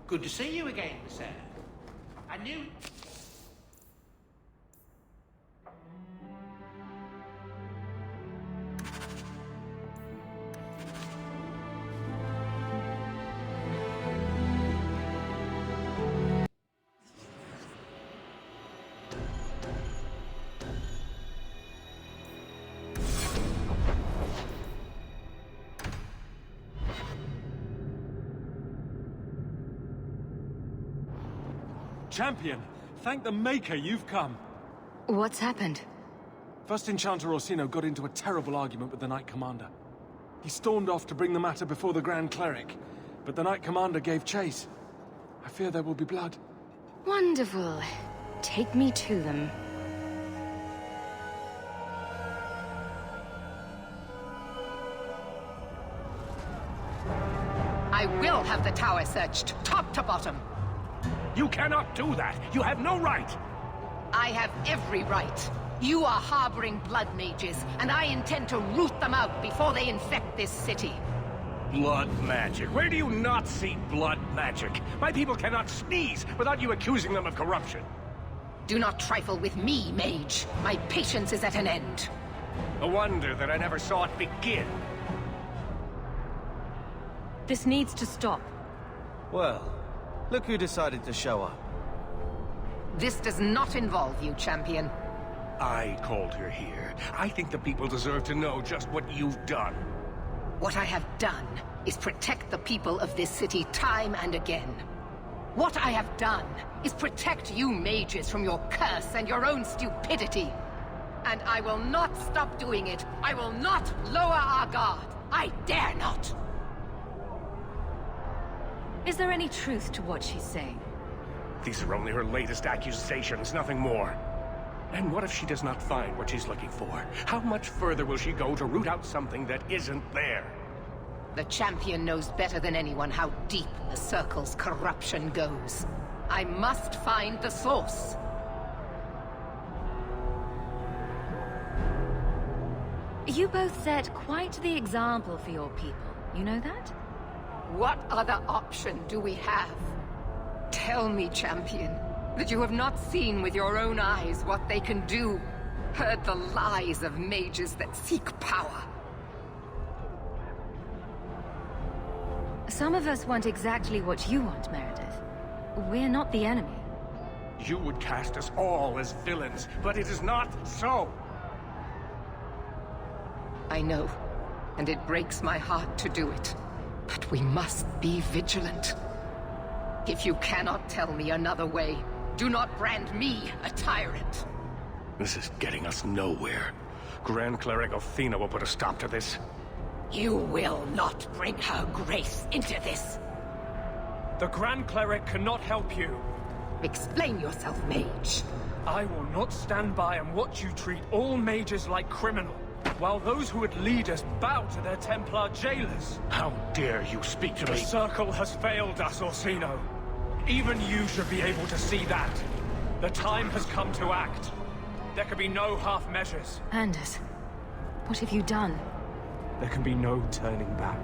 Good to see you again, sir. I knew... Champion, thank the Maker you've come. What's happened? First Enchanter Orsino got into a terrible argument with the Knight Commander. He stormed off to bring the matter before the Grand Cleric, but the Knight Commander gave chase. I fear there will be blood. Wonderful. Take me to them. I will have the tower searched, top to bottom. You cannot do that! You have no right! I have every right. You are harboring blood mages, and I intend to root them out before they infect this city. Blood magic. Where do you not see blood magic? My people cannot sneeze without you accusing them of corruption. Do not trifle with me, mage. My patience is at an end. A wonder that I never saw it begin. This needs to stop. Well, look who decided to show up. This does not involve you, champion. I called her here. I think the people deserve to know just what you've done. What I have done is protect the people of this city time and again. What I have done is protect you mages from your curse and your own stupidity. And I will not stop doing it. I will not lower our guard. I dare not. Is there any truth to what she's saying? These are only her latest accusations, nothing more. And what if she does not find what she's looking for? How much further will she go to root out something that isn't there? The champion knows better than anyone how deep the Circle's corruption goes. I must find the source. You both set quite the example for your people. You know that? What other option do we have? Tell me, champion, that you have not seen with your own eyes what they can do. Heard the lies of mages that seek power. Some of us want exactly what you want, Meredith. We're not the enemy. You would cast us all as villains, but it is not so. I know, and it breaks my heart to do it. But we must be vigilant. If you cannot tell me another way, do not brand me a tyrant. This is getting us nowhere. Grand Cleric Othina will put a stop to this. You will not bring her grace into this. The Grand Cleric cannot help you. Explain yourself, mage. I will not stand by and watch you treat all mages like criminals, while those who would lead us bow to their Templar jailers. How dare you speak to The me? Circle has failed us, Orsino. Even you should be able to see that. The time has come to act. There can be no half measures. Anders, what have you done? There can be no turning back.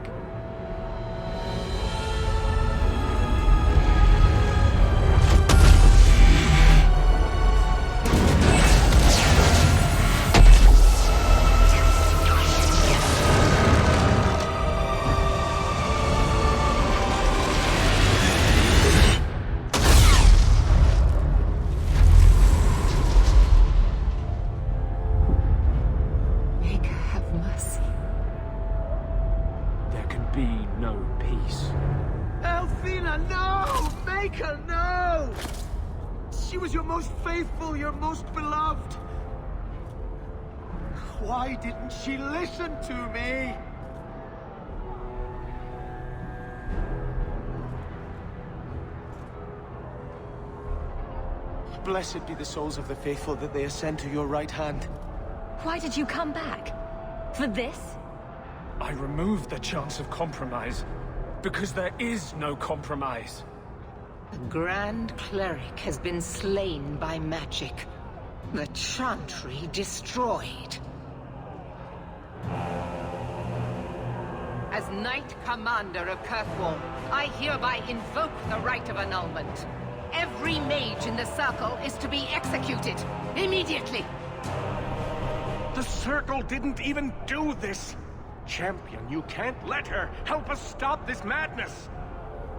Your most beloved. Why didn't she listen to me? Blessed be the souls of the faithful that they ascend to your right hand. Why did you come back? For this? I removed the chance of compromise, because there is no compromise. The Grand Cleric has been slain by magic. The Chantry destroyed. As Knight Commander of Kirkwall, I hereby invoke the right of annulment. Every mage in the Circle is to be executed, immediately! The Circle didn't even do this! Champion, you can't let her! Help us stop this madness!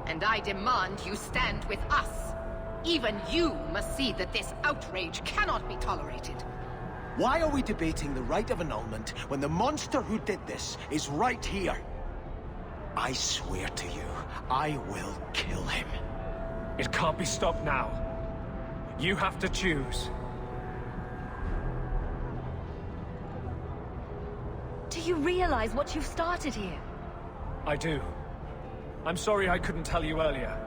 And I demand you stand with us. Even you must see that this outrage cannot be tolerated. Why are we debating the right of annulment when the monster who did this is right here? I swear to you, I will kill him. It can't be stopped now. You have to choose. Do you realize what you've started here? I do. I'm sorry I couldn't tell you earlier.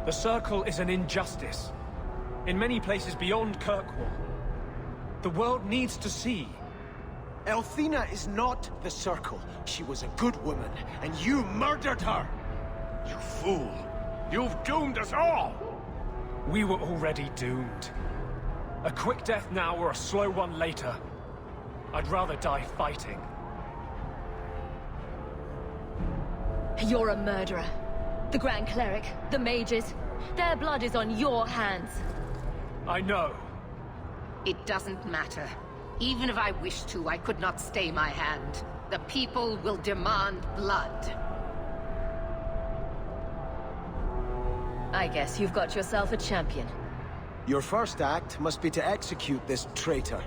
The Circle is an injustice. In many places beyond Kirkwall. The world needs to see. Elthina is not the Circle. She was a good woman, and you murdered her! You fool! You've doomed us all! We were already doomed. A quick death now or a slow one later. I'd rather die fighting. You're a murderer. The Grand Cleric, the mages, their blood is on your hands. I know. It doesn't matter. Even if I wished to, I could not stay my hand. The people will demand blood. I guess you've got yourself a champion. Your first act must be to execute this traitor.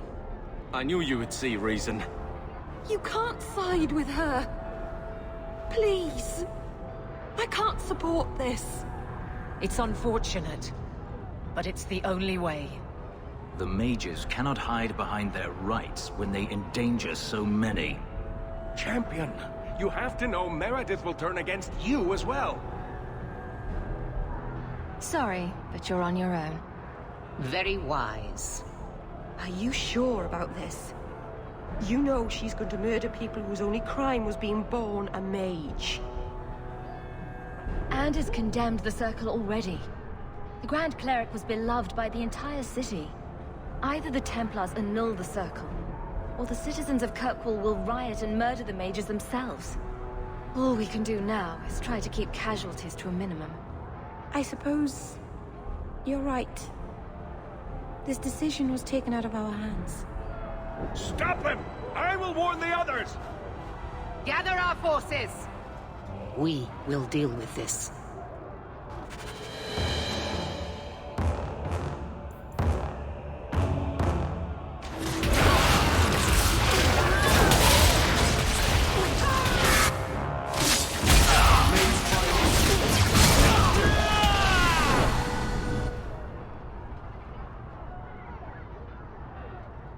I knew you would see reason. You can't side with her. Please. I can't support this. It's unfortunate, but it's the only way. The mages cannot hide behind their rights when they endanger so many. Champion, you have to know Meredith will turn against you as well. Sorry, but you're on your own. Very wise. Are you sure about this? You know she's going to murder people whose only crime was being born a mage. And has condemned the Circle already. The Grand Cleric was beloved by the entire city. Either the Templars annul the Circle, or the citizens of Kirkwall will riot and murder the mages themselves. All we can do now is try to keep casualties to a minimum. I suppose you're right. This decision was taken out of our hands. Stop him! I will warn the others! Gather our forces! We will deal with this.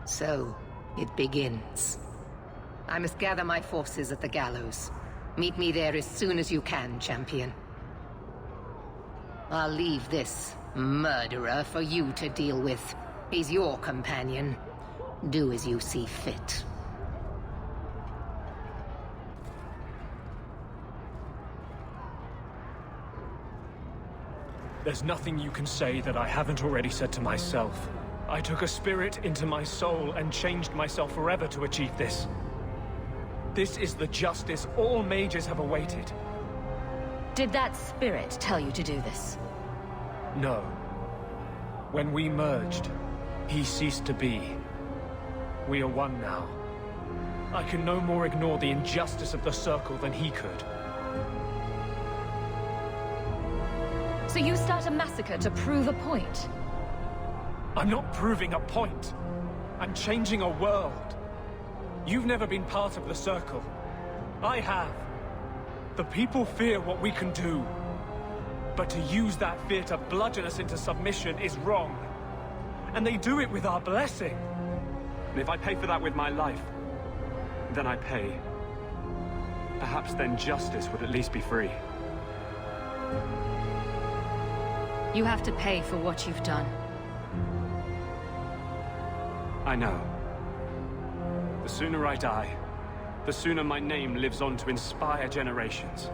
So, it begins. I must gather my forces at the gallows. Meet me there as soon as you can, champion. I'll leave this murderer for you to deal with. He's your companion. Do as you see fit. There's nothing you can say that I haven't already said to myself. I took a spirit into my soul and changed myself forever to achieve this. This is the justice all mages have awaited. Did that spirit tell you to do this? No. When we merged, he ceased to be. We are one now. I can no more ignore the injustice of the Circle than he could. So you start a massacre to prove a point? I'm not proving a point. I'm changing a world. You've never been part of the Circle. I have. The people fear what we can do. But to use that fear to bludgeon us into submission is wrong. And they do it with our blessing. And if I pay for that with my life, then I pay. Perhaps then justice would at least be free. You have to pay for what you've done. I know. The sooner I die, the sooner my name lives on to inspire generations.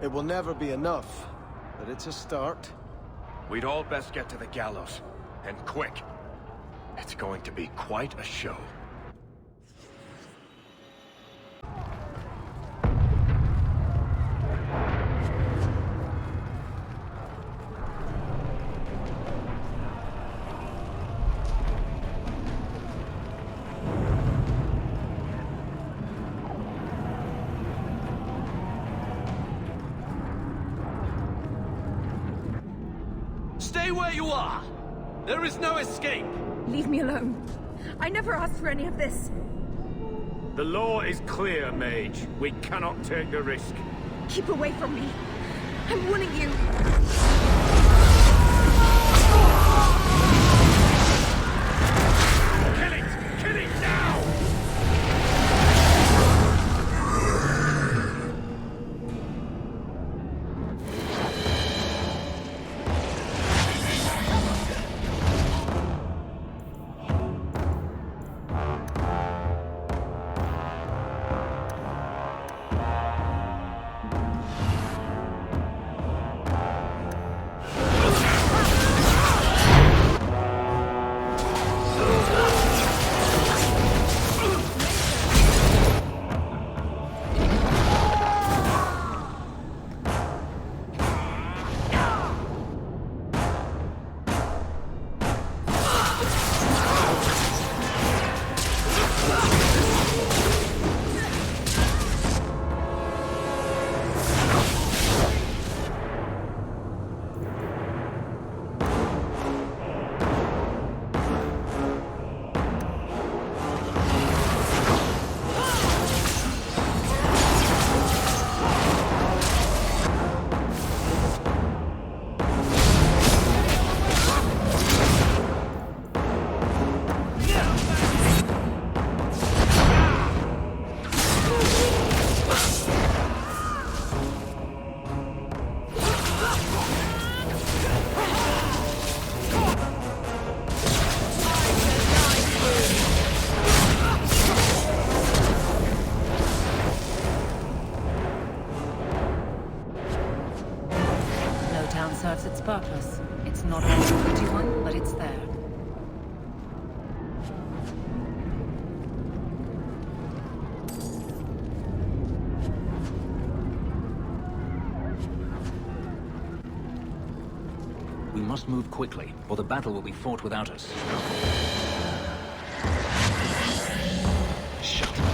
It will never be enough, but it's a start. We'd all best get to the gallows, and quick. It's going to be quite a show. Stay where you are! There is no escape! Leave me alone. I never asked for any of this. The law is clear, Mage. We cannot take the risk. Keep away from me. I'm warning you. Kill it! Kill it now! Serves its purpose. It's not always a pretty one, but it's there. We must move quickly, or the battle will be fought without us. Shut up.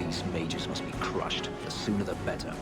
These mages must be crushed. The sooner the better.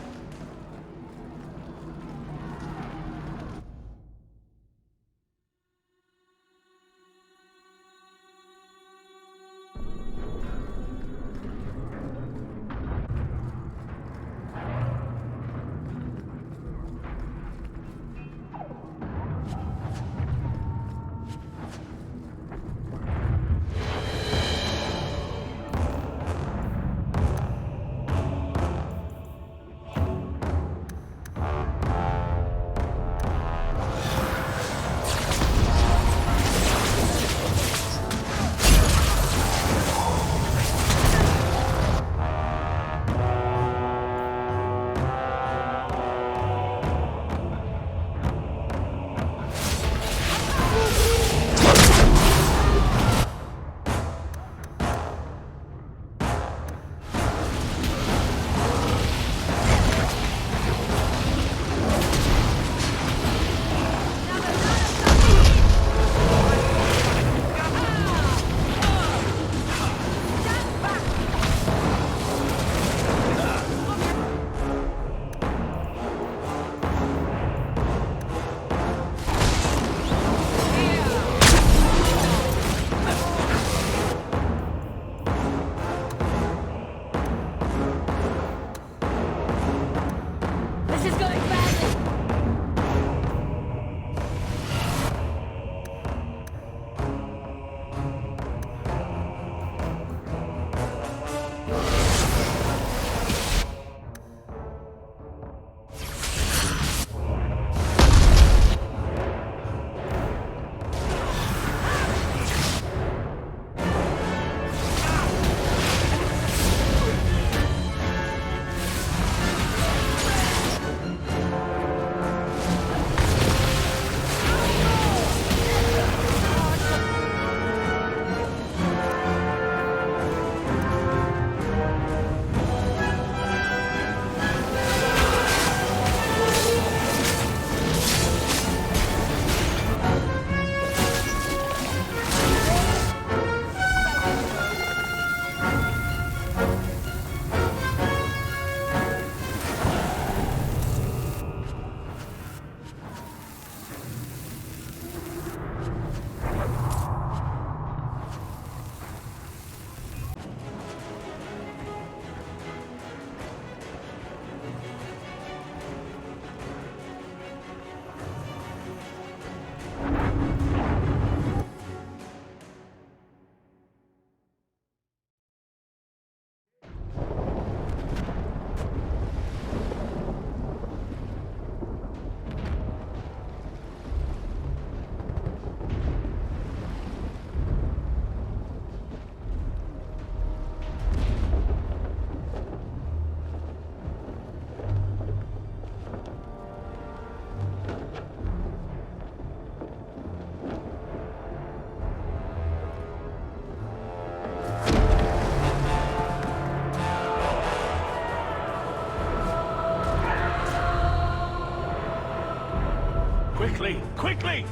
Quickly! Quickly!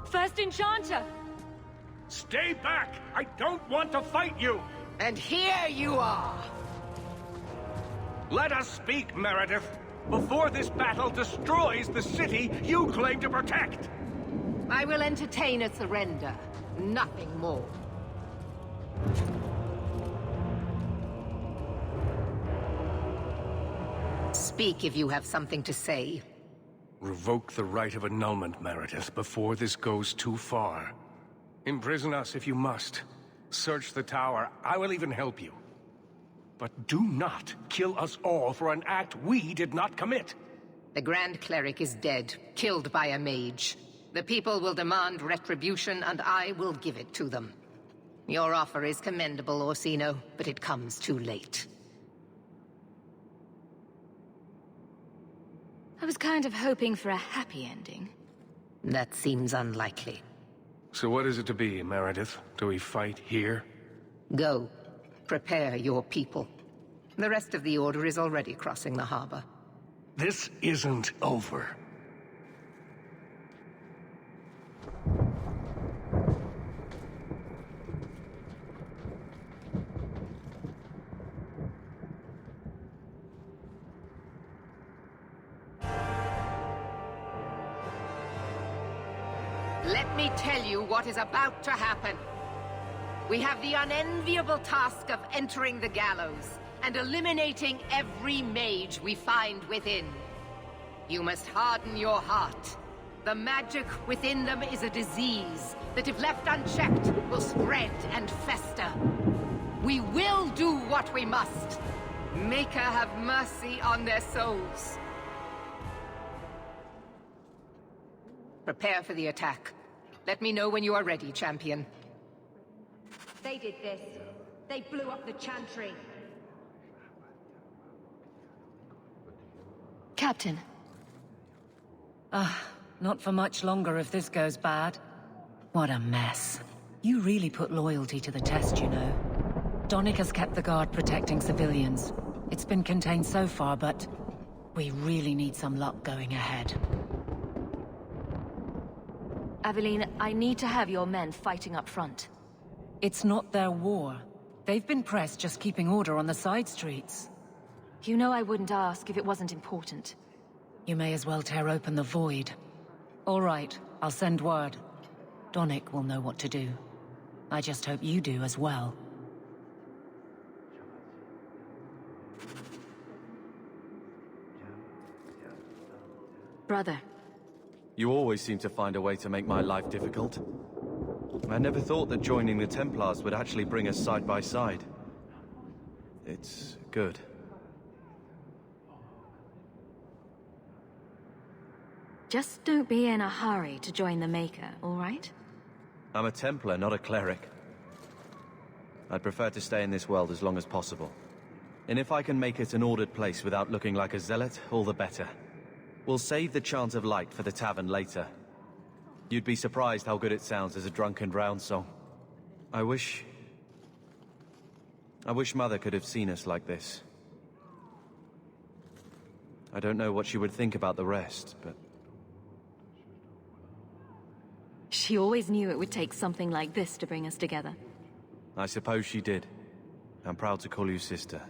First Enchanter! Stay back! I don't want to fight you! And here you are! Let us speak, Meredith, before this battle destroys the city you claim to protect! I will entertain a surrender, nothing more. Speak if you have something to say. Revoke the right of annulment, Meredith, before this goes too far. Imprison us if you must. Search the tower. I will even help you. But do not kill us all for an act we did not commit. The Grand Cleric is dead, killed by a mage. The people will demand retribution, and I will give it to them. Your offer is commendable, Orsino, but it comes too late. I was kind of hoping for a happy ending. That seems unlikely. So what is it to be, Meredith? Do we fight here? Go. Prepare your people. The rest of the Order is already crossing the harbor. This isn't over. Let me tell you what is about to happen. We have the unenviable task of entering the gallows and eliminating every mage we find within. You must harden your heart. The magic within them is a disease that, if left unchecked, will spread and fester. We will do what we must. Maker have mercy on their souls. Prepare for the attack. Let me know when you are ready, champion. They did this. They blew up the Chantry. Captain. Not for much longer if this goes bad. What a mess. You really put loyalty to the test, you know. Donnic has kept the Guard protecting civilians. It's been contained so far, but we really need some luck going ahead. Aveline, I need to have your men fighting up front. It's not their war. They've been pressed just keeping order on the side streets. You know I wouldn't ask if it wasn't important. You may as well tear open the void. All right, I'll send word. Donnic will know what to do. I just hope you do as well. Brother. You always seem to find a way to make my life difficult. I never thought that joining the Templars would actually bring us side by side. It's good. Just don't be in a hurry to join the Maker, all right? I'm a Templar, not a cleric. I'd prefer to stay in this world as long as possible. And if I can make it an ordered place without looking like a zealot, all the better. We'll save the chant of light for the tavern later. You'd be surprised how good it sounds as a drunken round song. I wish Mother could have seen us like this. I don't know what she would think about the rest, but... She always knew it would take something like this to bring us together. I suppose she did. I'm proud to call you sister.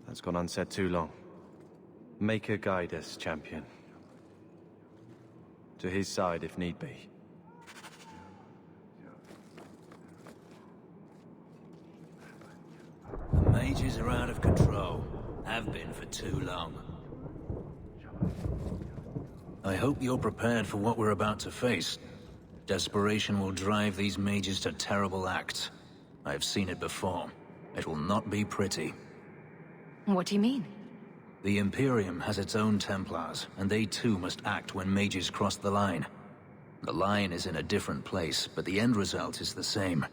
That's gone unsaid too long. Make her guide us, champion. To his side if need be. The mages are out of control. Have been for too long. I hope you're prepared for what we're about to face. Desperation will drive these mages to terrible acts. I've seen it before. It will not be pretty. What do you mean? The Imperium has its own Templars, and they too must act when mages cross the line. The line is in a different place, but the end result is the same.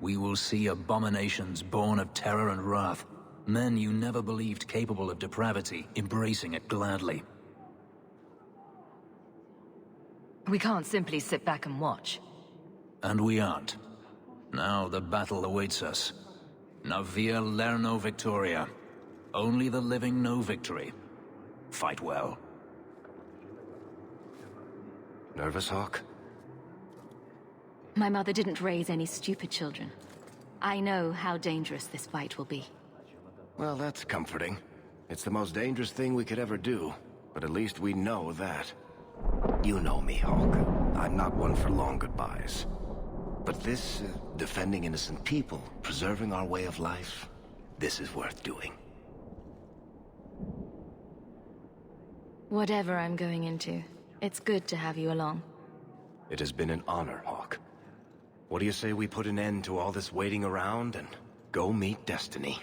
We will see abominations born of terror and wrath. Men you never believed capable of depravity, embracing it gladly. We can't simply sit back and watch. And we aren't. Now the battle awaits us. Navir Lerno Victoria. Only the living know victory. Fight well. Nervous, Hawke? My mother didn't raise any stupid children. I know how dangerous this fight will be. Well, that's comforting. It's the most dangerous thing we could ever do, but at least we know that. You know me, Hawke. I'm not one for long goodbyes. But this, defending innocent people, preserving our way of life, this is worth doing. Whatever I'm going into, it's good to have you along. It has been an honor, Hawke. What do you say we put an end to all this waiting around and go meet destiny?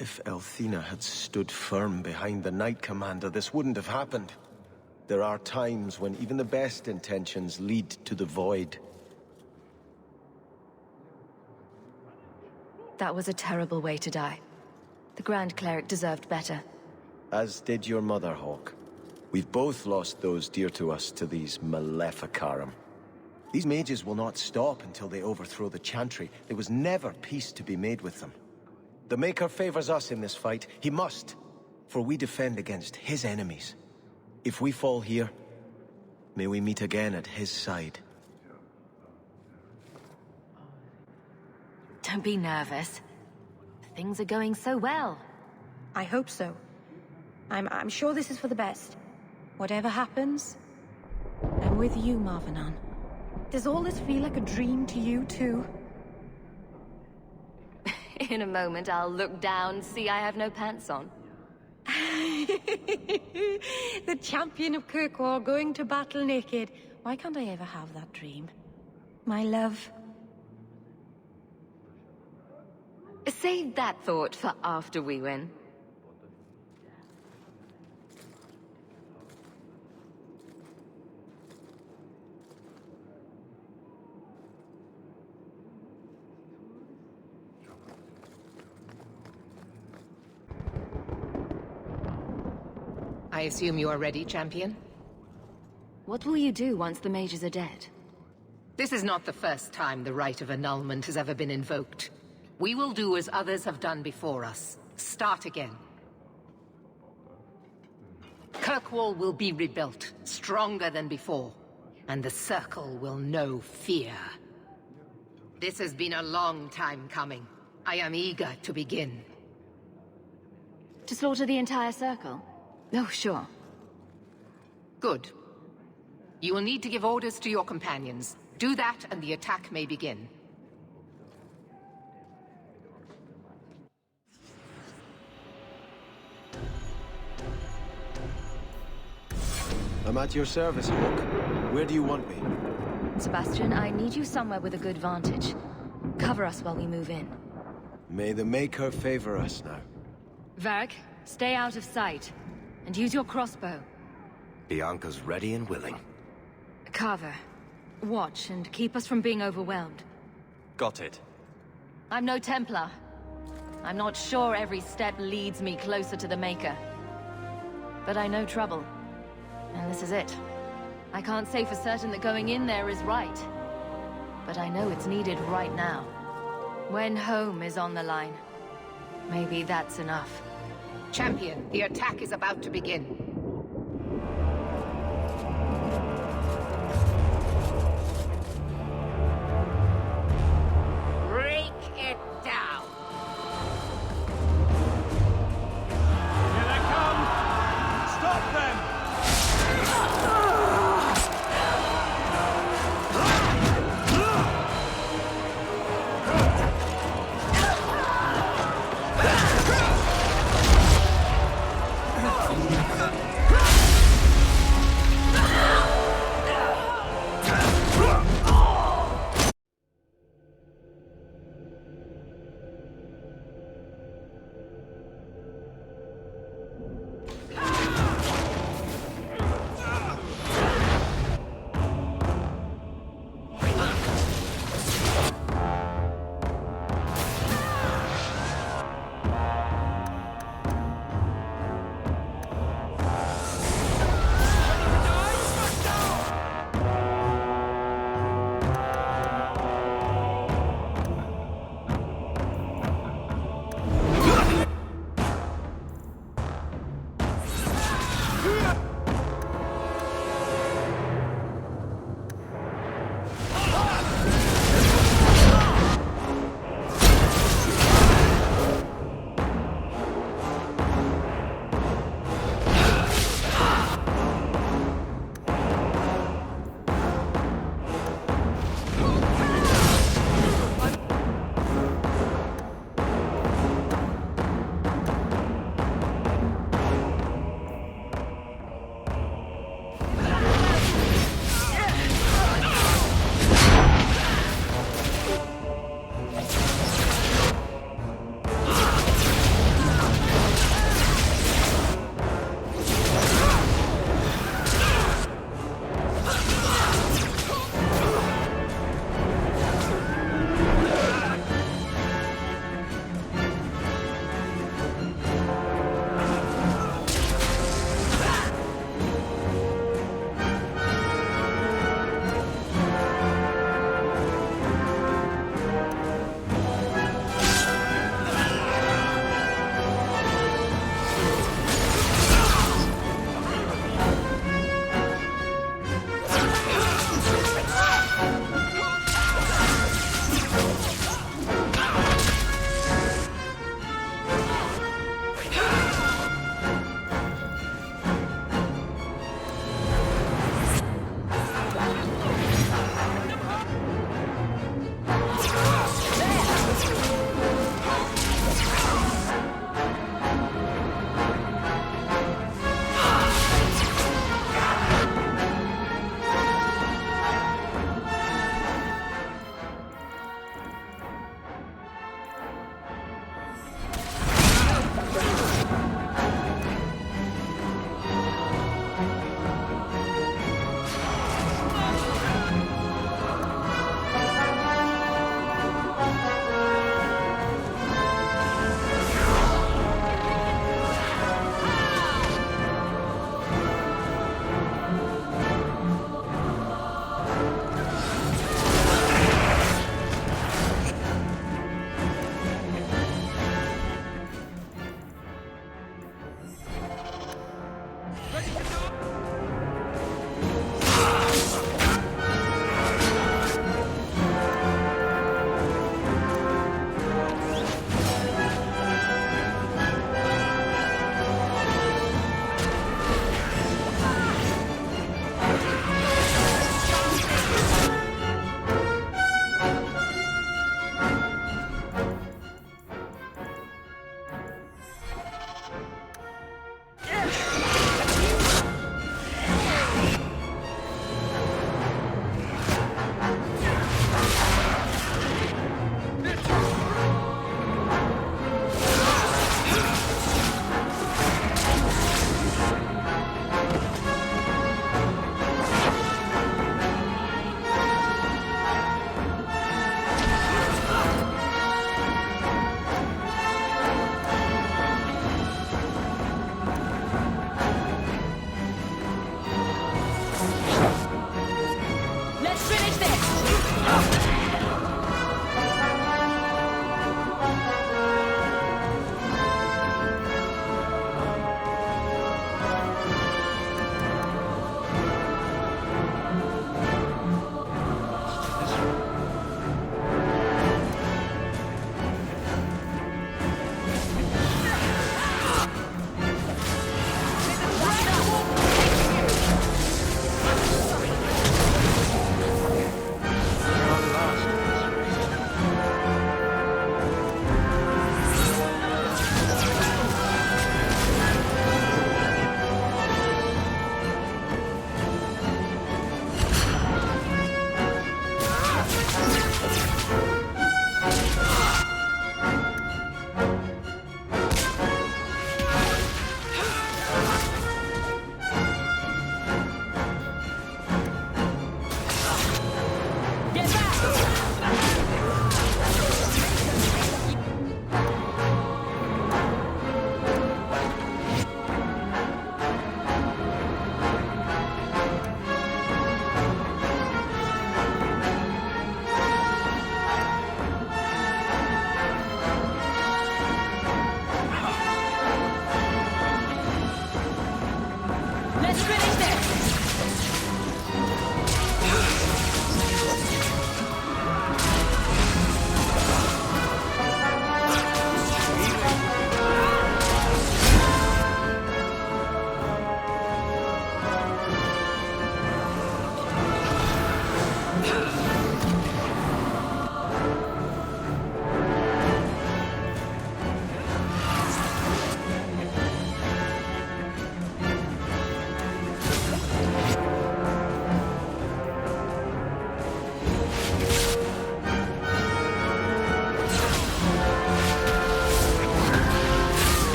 If Elthina had stood firm behind the Knight Commander, this wouldn't have happened. There are times when even the best intentions lead to the void. That was a terrible way to die. The Grand Cleric deserved better. As did your mother, Hawke. We've both lost those dear to us to these Maleficarum. These mages will not stop until they overthrow the Chantry. There was never peace to be made with them. The Maker favors us in this fight. He must, for we defend against his enemies. If we fall here, may we meet again at his side. Don't be nervous. Things are going so well. I hope so. I'm sure this is for the best. Whatever happens, I'm with you, Marvenon. Does all this feel like a dream to you, too? In a moment, I'll look down, see I have no pants on. The champion of Kirkwall going to battle naked. Why can't I ever have that dream? My love. Save that thought for after we win. I assume you are ready, champion? What will you do once the mages are dead? This is not the first time the rite of annulment has ever been invoked. We will do as others have done before us. Start again. Kirkwall will be rebuilt, stronger than before, and the Circle will know fear. This has been a long time coming. I am eager to begin. To slaughter the entire Circle? Oh, sure. Good. You will need to give orders to your companions. Do that and the attack may begin. I'm at your service, Hawk. Where do you want me? Sebastian, I need you somewhere with a good vantage. Cover us while we move in. May the Maker favor us now. Varric, stay out of sight. And use your crossbow. Bianca's ready and willing. Carver, watch and keep us from being overwhelmed. Got it. I'm no Templar. I'm not sure every step leads me closer to the Maker. But I know trouble. And this is it. I can't say for certain that going in there is right. But I know it's needed right now. When home is on the line. Maybe that's enough. Champion, the attack is about to begin. Break it down! Here they come! Stop them!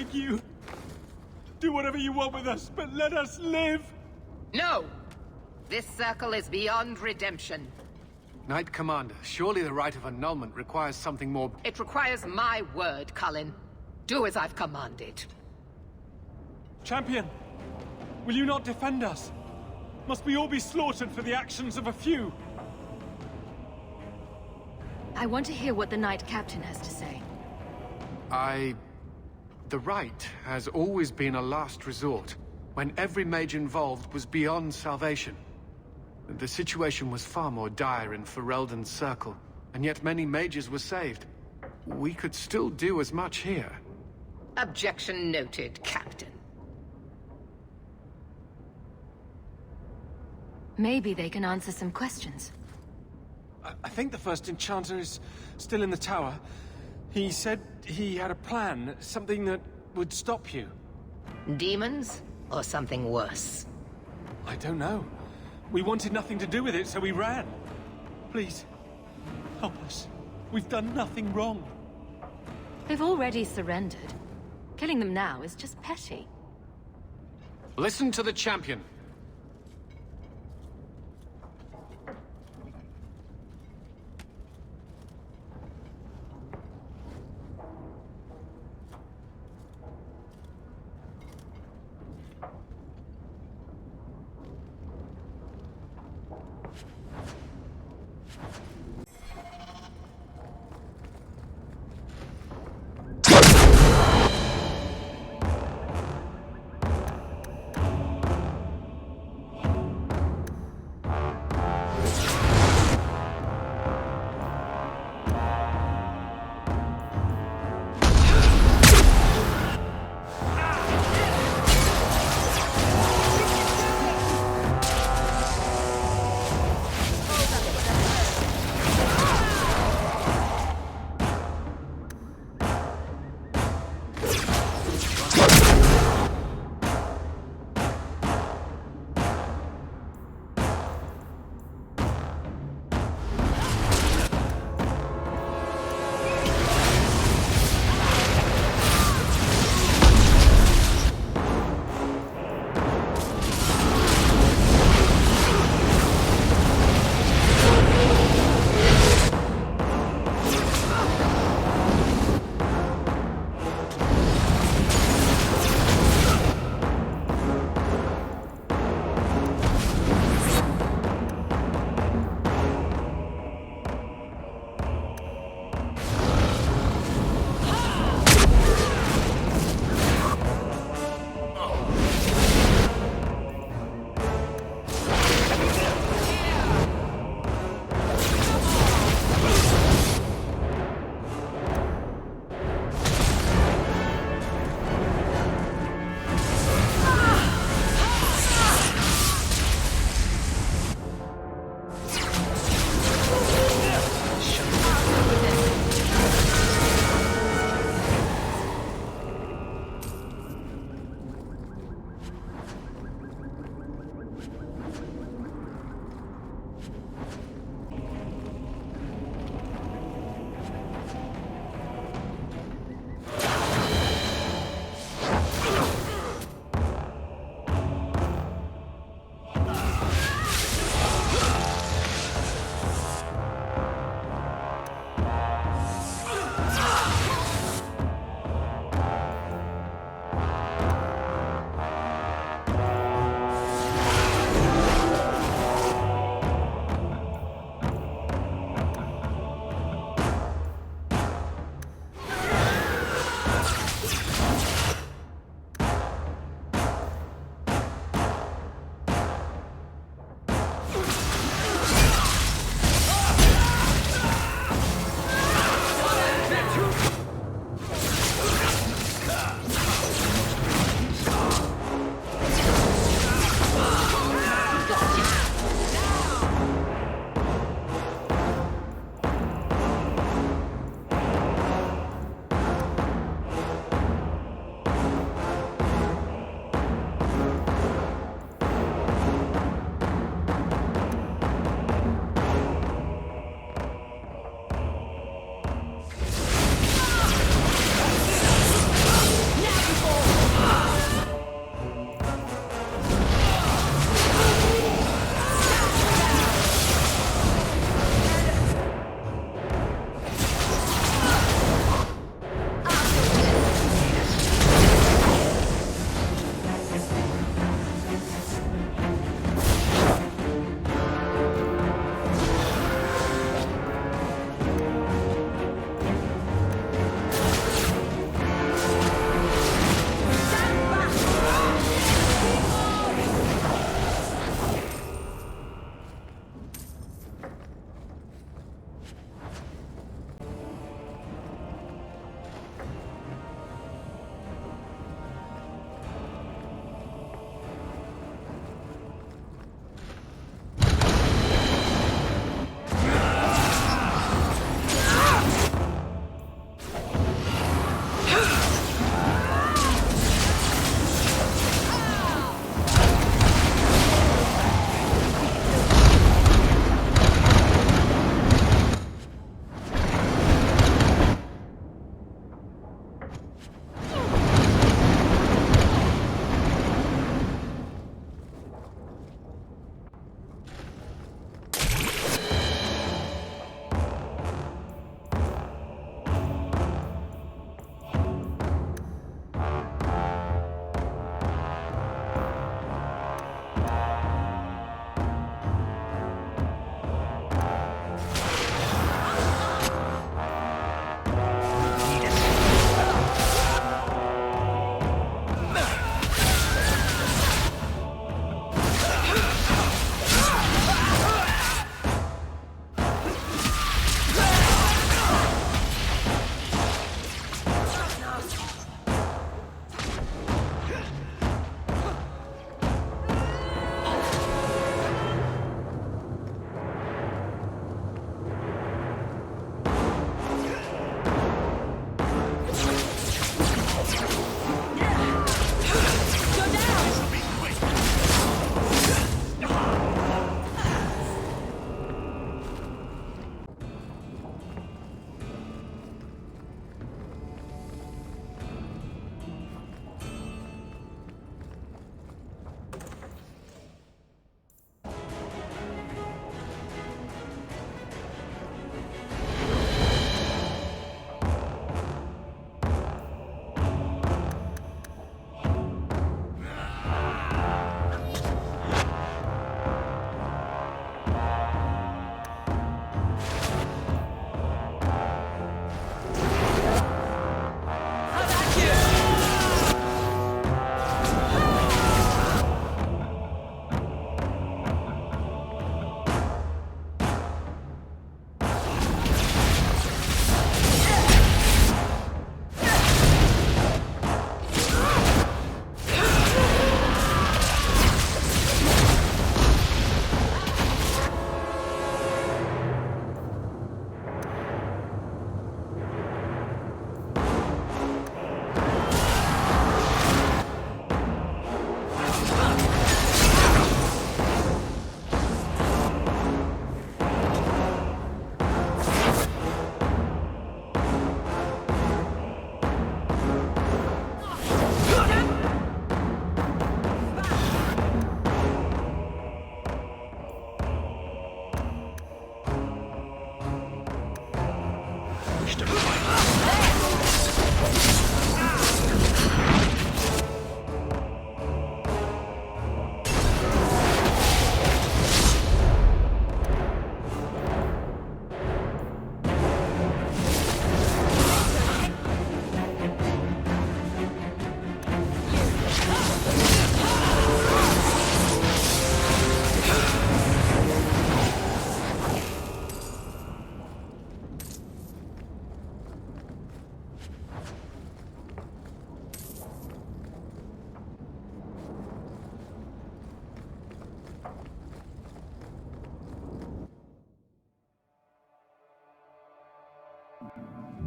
beg you. Do whatever you want with us, but let us live! No! This circle is beyond redemption. Knight Commander, surely the rite of annulment requires something more... It requires my word, Cullen. Do as I've commanded. Champion, will you not defend us? Must we all be slaughtered for the actions of a few? I want to hear what the Knight Captain has to say. The rite has always been a last resort, when every mage involved was beyond salvation. The situation was far more dire in Ferelden's circle, and yet many mages were saved. We could still do as much here. Objection noted, Captain. Maybe they can answer some questions. I think the first enchanter is still in the tower. He said he had a plan, something that would stop you. Demons? Or something worse? I don't know. We wanted nothing to do with it, so we ran. Please, help us. We've done nothing wrong. They've already surrendered. Killing them now is just petty. Listen to the champion.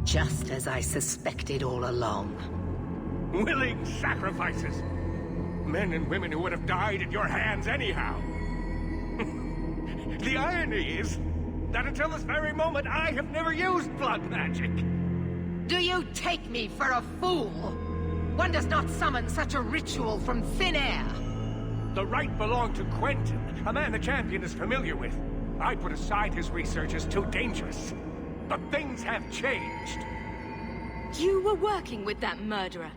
Just as I suspected all along. Willing sacrifices! Men and women who would have died at your hands anyhow! The irony is that until this very moment, I have never used blood magic! Do you take me for a fool? One does not summon such a ritual from thin air! The right belonged to Quentin, a man the champion is familiar with. I put aside his research as too dangerous. But things have changed. You were working with that murderer.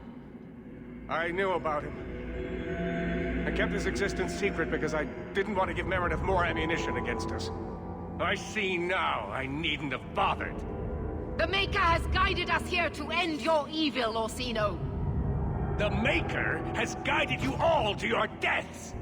I knew about him. I kept his existence secret because I didn't want to give Meredith more ammunition against us. I see now I needn't have bothered. The Maker has guided us here to end your evil, Orsino. The Maker has guided you all to your deaths!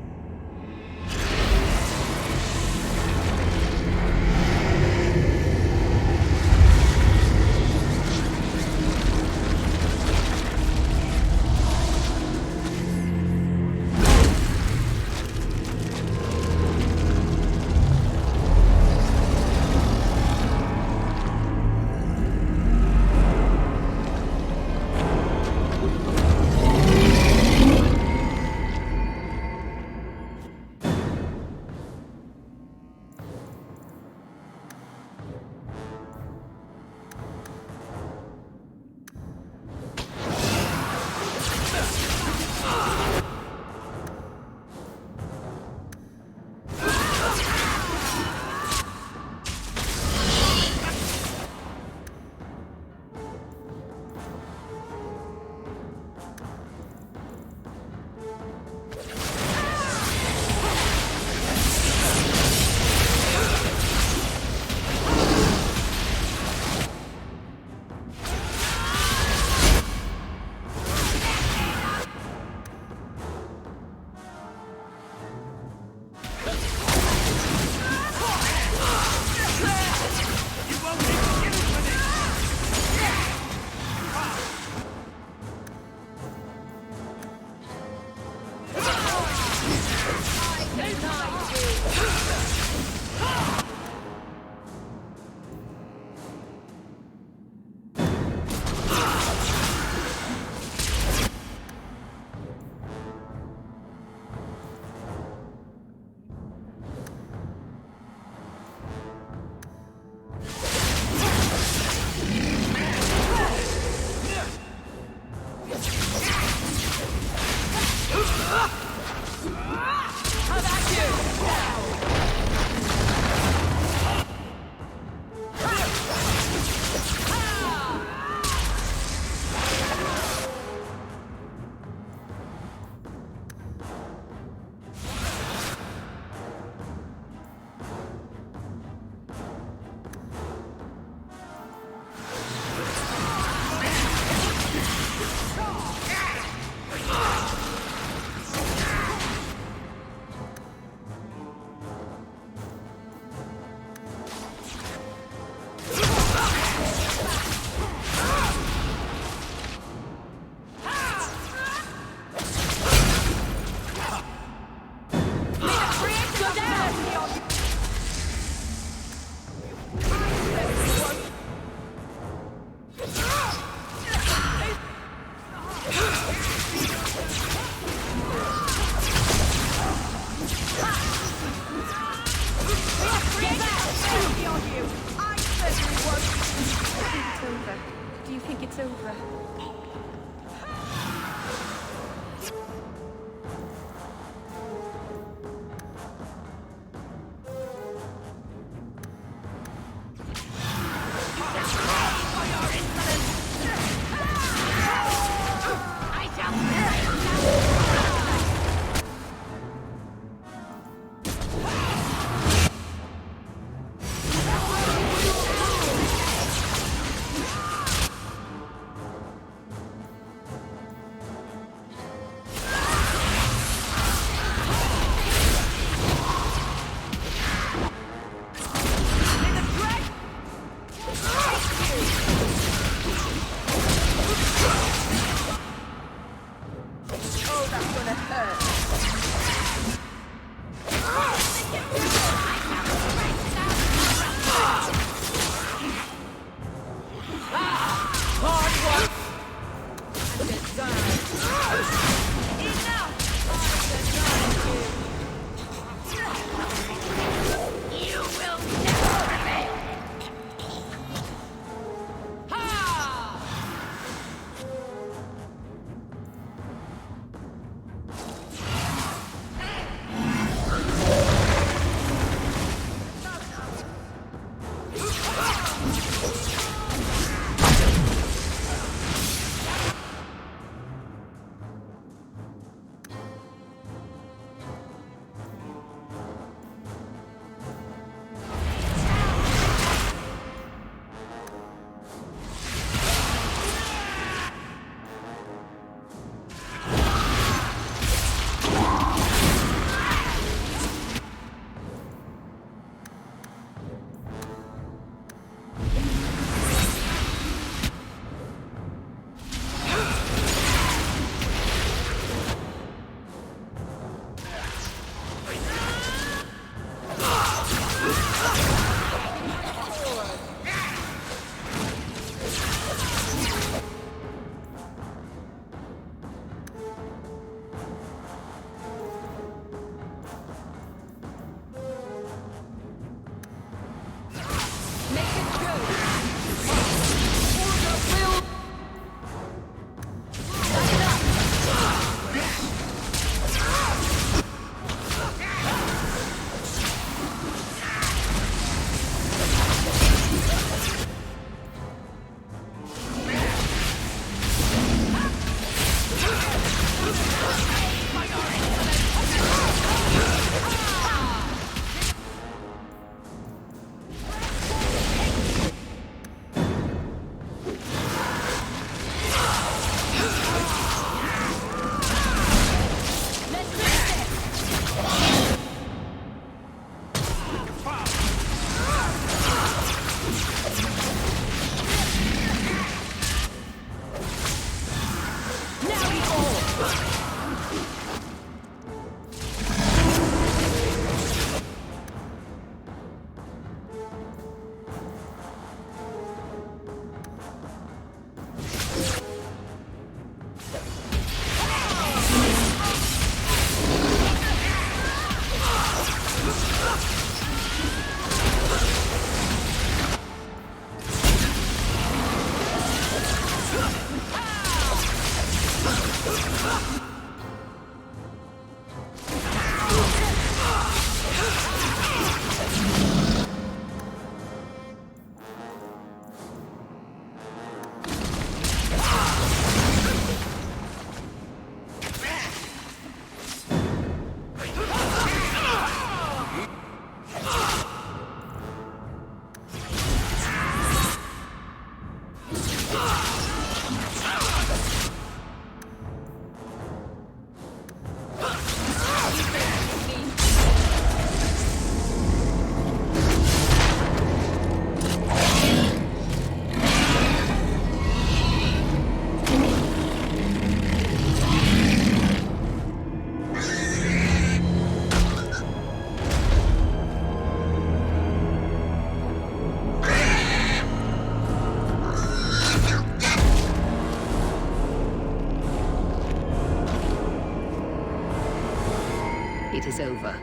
fight is over.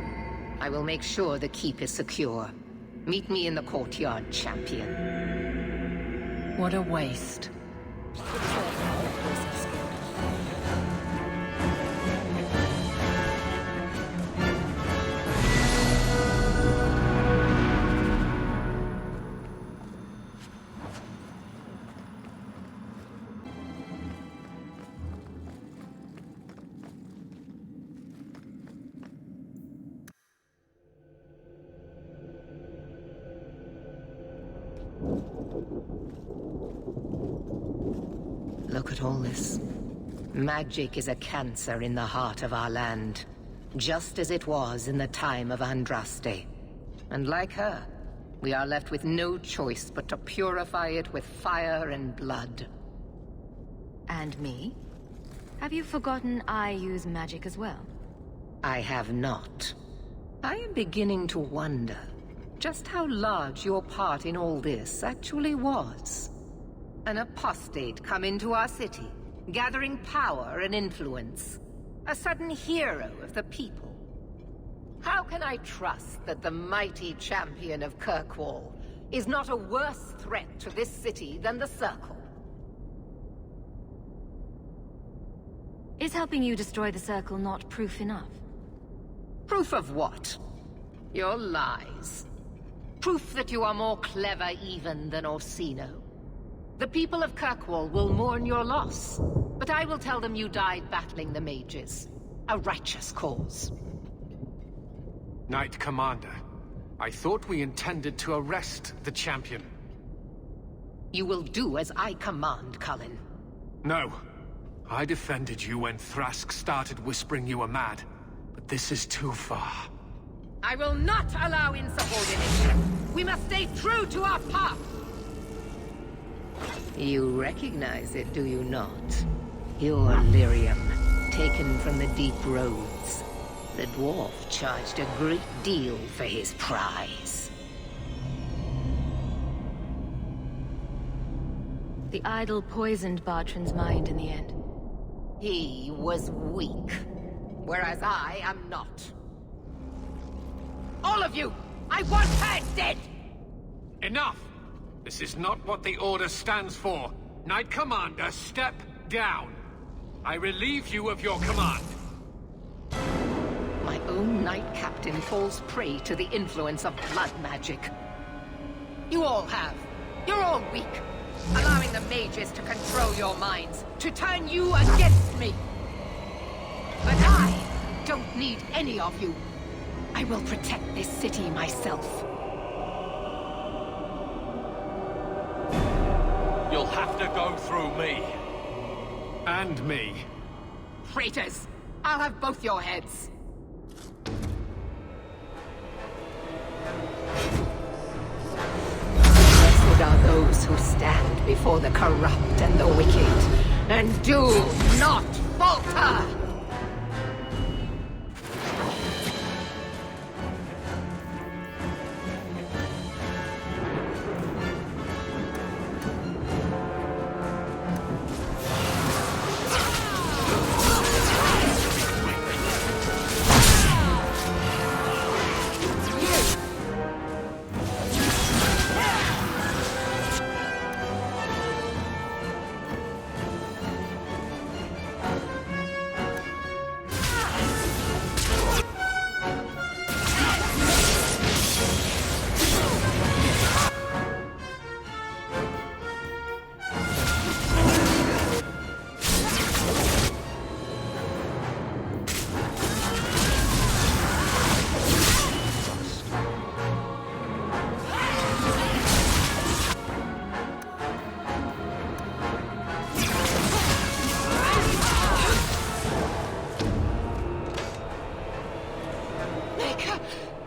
I will make sure the keep is secure. Meet me in the courtyard, champion. What a waste. Look at all this. Magic is a cancer in the heart of our land, just as it was in the time of Andraste. And like her, we are left with no choice but to purify it with fire and blood. And me? Have you forgotten I use magic as well? I have not. I am beginning to wonder just how large your part in all this actually was. An apostate come into our city, gathering power and influence. A sudden hero of the people. How can I trust that the mighty champion of Kirkwall is not a worse threat to this city than the Circle? Is helping you destroy the Circle not proof enough? Proof of what? Your lies. Proof that you are more clever even than Orsino. The people of Kirkwall will mourn your loss, but I will tell them you died battling the mages. A righteous cause. Knight Commander, I thought we intended to arrest the champion. You will do as I command, Cullen. No. I defended you when Thrask started whispering you were mad, but this is too far. I will not allow insubordination. We must stay true to our path. You recognize it, do you not? Your lyrium, taken from the deep roads. The dwarf charged a great deal for his prize. The idol poisoned Bartran's mind in the end. He was weak, whereas I am not. All of you! I want her dead! Enough! This is not what the Order stands for. Knight Commander, step down. I relieve you of your command. My own Knight Captain falls prey to the influence of blood magic. You all have. You're all weak. Allowing the mages to control your minds, to turn you against me. But I don't need any of you. I will protect this city myself. You'll have to go through me. And me. Traitors! I'll have both your heads. Blessed are those who stand before the corrupt and the wicked, and do not falter!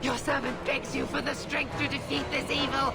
Your servant begs you for the strength to defeat this evil.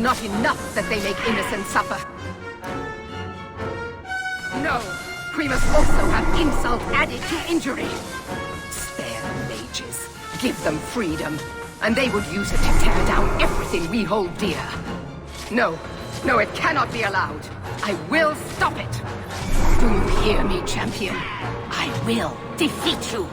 not enough that they make innocents suffer. No! We must also have insult added to injury! Spare the mages. Give them freedom. And they would use it to tear down everything we hold dear. No. No, it cannot be allowed. I will stop it. Do you hear me, champion? I will defeat you.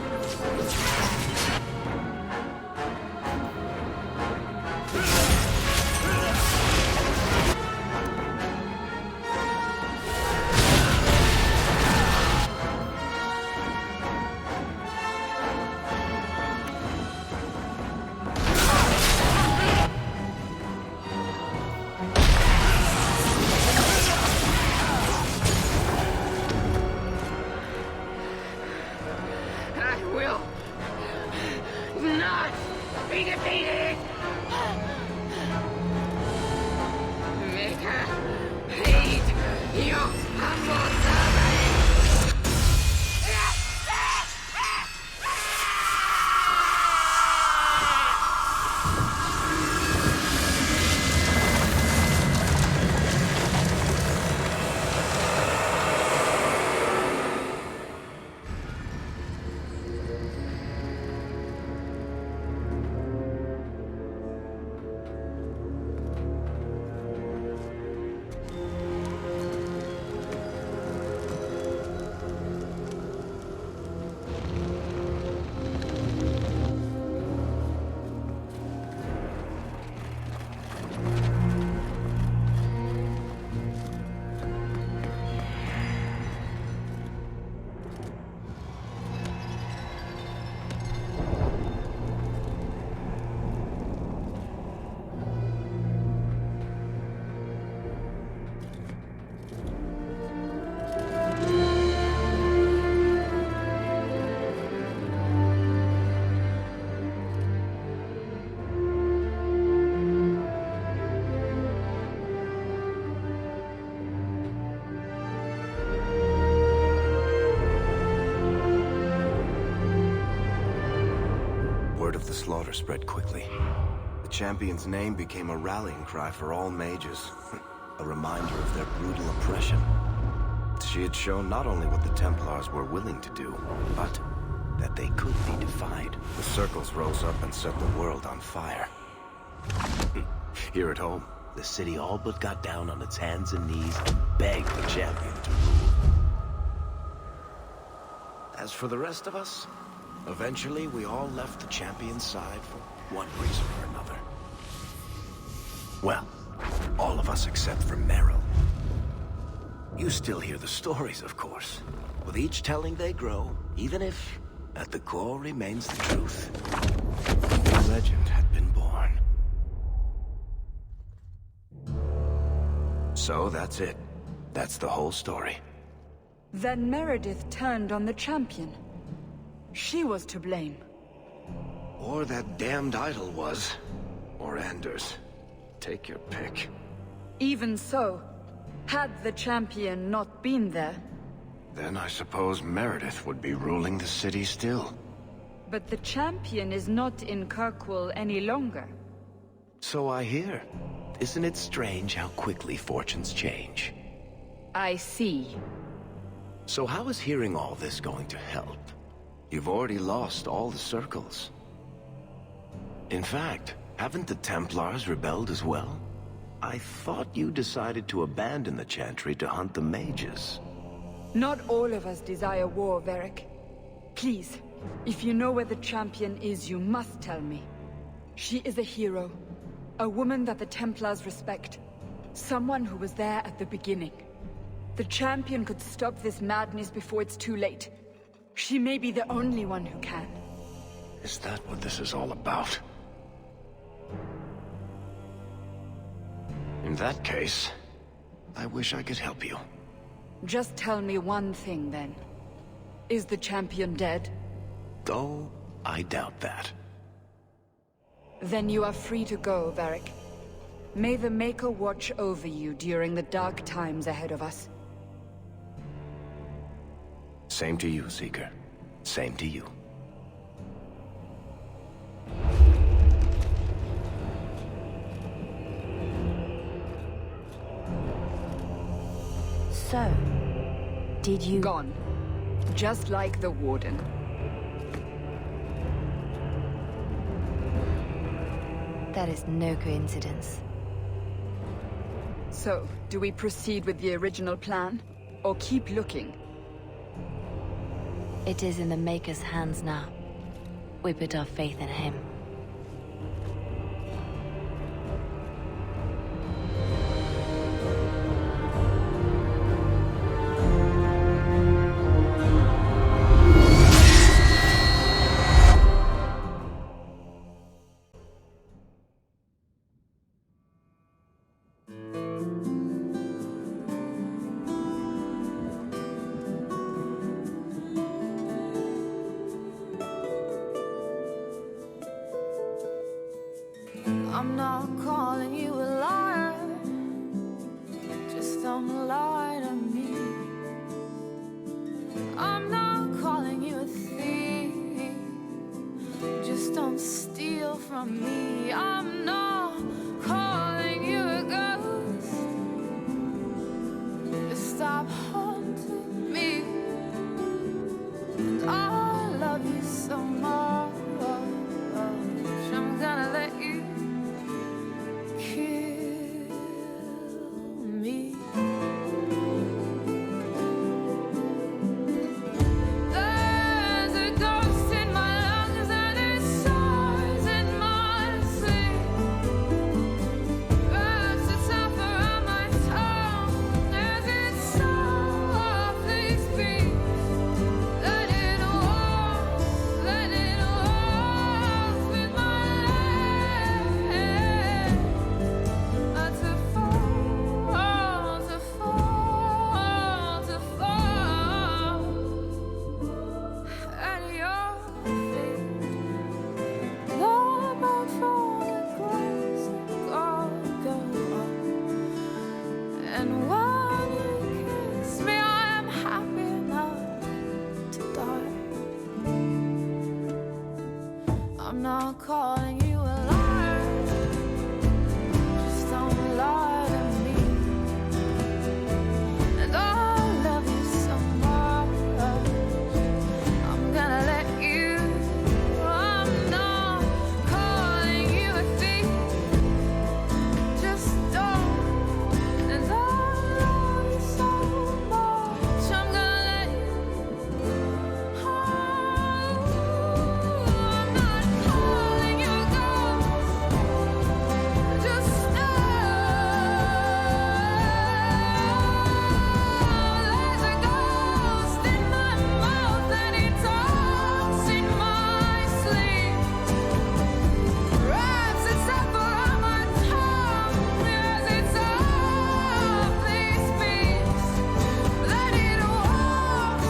The slaughter spread quickly. The champion's name became a rallying cry for all mages, a reminder of their brutal oppression. She had shown not only what the Templars were willing to do, but that they could be defied. The circles rose up and set the world on fire. Here at home, the city all but got down on its hands and knees and begged the champion to rule. As for the rest of us, eventually, we all left the champion's side for one reason or another. Well, all of us except for Merrill. You still hear the stories, of course. With each telling they grow, even if, at the core, remains the truth. A legend had been born. So that's it. That's the whole story. Then Meredith turned on the champion. She was to blame. Or that damned idol was. Or Anders. Take your pick. Even so, had the champion not been there... Then I suppose Meredith would be ruling the city still. But the champion is not in Kirkwall any longer. So I hear. Isn't it strange how quickly fortunes change? I see. So how is hearing all this going to help? You've already lost all the circles. In fact, haven't the Templars rebelled as well? I thought you decided to abandon the Chantry to hunt the mages. Not all of us desire war, Varric. Please, if you know where the champion is, you must tell me. She is a hero. A woman that the Templars respect. Someone who was there at the beginning. The champion could stop this madness before it's too late. She may be the only one who can. Is that what this is all about? In that case, I wish I could help you. Just tell me one thing, then. Is the champion dead? Though, I doubt that. Then you are free to go, Varric. May the Maker watch over you during the dark times ahead of us. Same to you, Seeker. Same to you. So, did you... Gone. Just like the Warden. That is no coincidence. So, do we proceed with the original plan? Or keep looking? It is in the Maker's hands now. We put our faith in him. I'm not calling you a liar, just don't lie to me. I'm not calling you a thief, just don't steal from me. I'm not calling you a ghost, just stop haunting me. And I love you so much, I'm gonna let you me. There's a ghost in my lungs and it soars in my sleep. Wraps itself around my tongue as it softly speaks. Let it walk with my legs. Not to fall, to fall, to fall at your feet. Love out for the grace of God, go on. And when you kiss me, I am happy enough to die. I'm not calling you a liar, just don't lie to me. And I love you so much, I'm gonna let you. I'm not calling you a thief, just don't. And I love you so much, I'm gonna let you. I'm not calling you a ghost, just stay. There's a ghost in my mouth and he talks in my sleep. Wraps itself around my tongue as it softly speaks. That it walks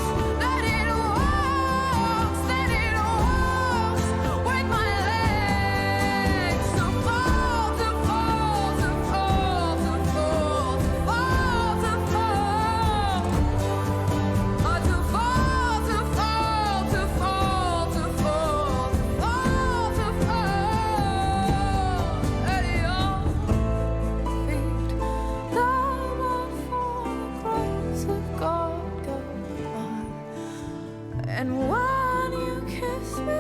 with my legs. So fall, to fall, to fall, to fall, to fall, to fall. To fall, to fall, to fall, to fall, to fall at your feet. Love out for the grace of God, go on. And when you kiss me,